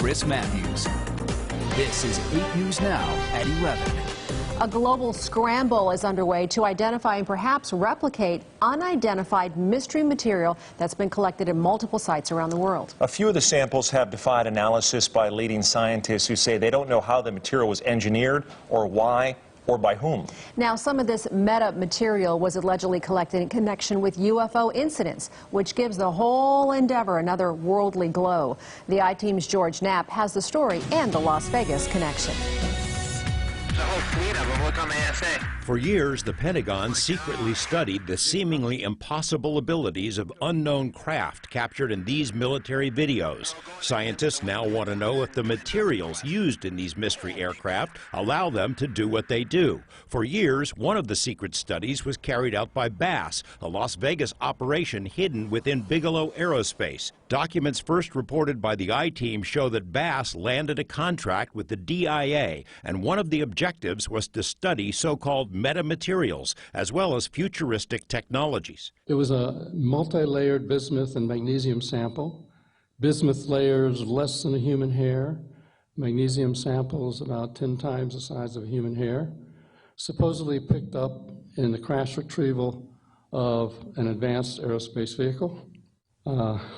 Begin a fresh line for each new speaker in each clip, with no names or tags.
Chris Matthews. This is 8 News Now at 11.
A global scramble is underway to identify and perhaps replicate unidentified mystery material that's been collected in multiple sites around the world.
A few of the samples have defied analysis by leading scientists who say they don't know how the material was engineered or why or by whom.
Now, some of this metamaterial was allegedly collected in connection with UFO incidents, which gives the whole endeavor another worldly glow. The I-Team's George Knapp has the story and the Las Vegas connection.
The whole fleet of them. Look on the ASA.
For years, the Pentagon secretly studied the seemingly impossible abilities of unknown craft captured in these military videos. Scientists now want to know if the materials used in these mystery aircraft allow them to do what they do. For years, one of the secret studies was carried out by BAAS, a Las Vegas operation hidden within Bigelow Aerospace. Documents first reported by the I-Team show that BAAS landed a contract with the DIA, and one of the objectives was to study so-called metamaterials, as well as futuristic technologies.
It was a multi-layered bismuth and magnesium sample. Bismuth layers less than a human hair. Magnesium samples about 10 times the size of a human hair. Supposedly picked up in the crash retrieval of an advanced aerospace vehicle.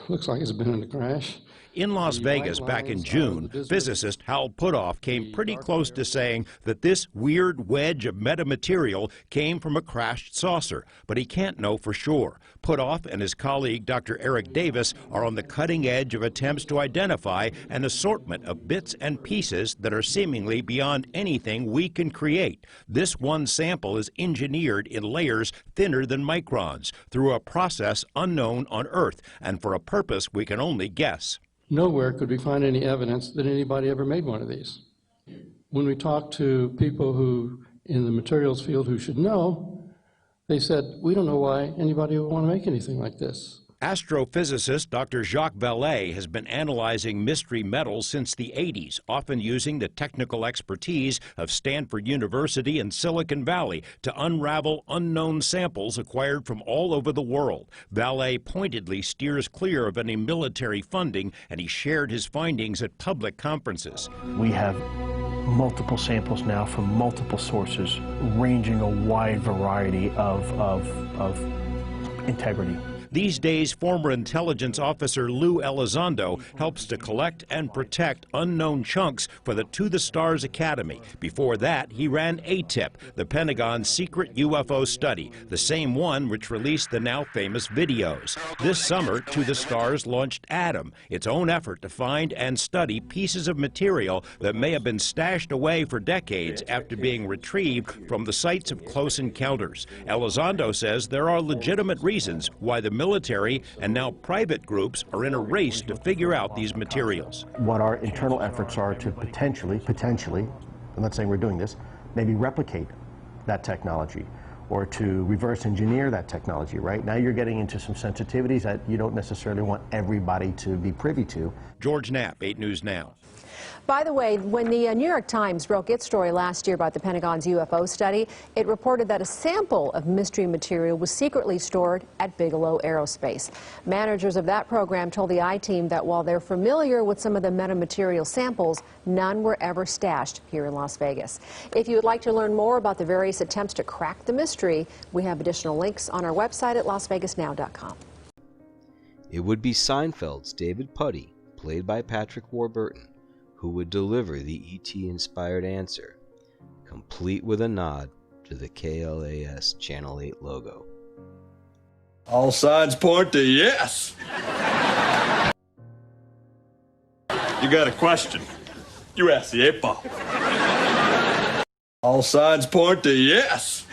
Looks like it's been in a crash.
In Las Vegas back in June, physicist Hal Puthoff came pretty close to saying that this weird wedge of metamaterial came from a crashed saucer, but he can't know for sure. Puthoff and his colleague Dr. Eric Davis are on the cutting edge of attempts to identify an assortment of bits and pieces that are seemingly beyond anything we can create. This one sample is engineered in layers thinner than microns through a process unknown on Earth and for a purpose we can only guess.
Nowhere could we find any evidence that anybody ever made one of these. When we talked to people who, in the materials field, who should know, they said, we don't know why anybody would want to make anything like this.
Astrophysicist Dr. Jacques Vallée has been analyzing mystery metals since the 80s, often using the technical expertise of Stanford University and Silicon Valley to unravel unknown samples acquired from all over the world. Vallée pointedly steers clear of any military funding, and he shared his findings at public conferences.
We have multiple samples now from multiple sources, ranging a wide variety of integrity.
These days, former intelligence officer Lou Elizondo helps to collect and protect unknown chunks for the To the Stars Academy. Before that, he ran ATIP, the Pentagon's secret UFO study, the same one which released the now famous videos. This summer, To the Stars launched ATOM, its own effort to find and study pieces of material that may have been stashed away for decades after being retrieved from the sites of close encounters. Elizondo says there are legitimate reasons why the military and now private groups are in a race to figure out these materials.
What our internal efforts are to potentially, I'm not saying we're doing this, maybe replicate that technology or to reverse engineer that technology, right? Now you're getting into some sensitivities that you don't necessarily want everybody to be privy to.
George Knapp, 8 News Now.
By the way, when the New York Times broke its story last year about the Pentagon's UFO study, it reported that a sample of mystery material was secretly stored at Bigelow Aerospace. Managers of that program told the I-Team that while they're familiar with some of the metamaterial samples, none were ever stashed here in Las Vegas. If you would like to learn more about the various attempts to crack the mystery, we have additional links on our website at lasvegasnow.com.
It would be Seinfeld's David Puddy, played by Patrick Warburton, who would deliver the ET-inspired answer, complete with a nod to the KLAS Channel 8 logo.
All signs point to yes! You got a question? You ask the 8 Ball. All signs point to yes!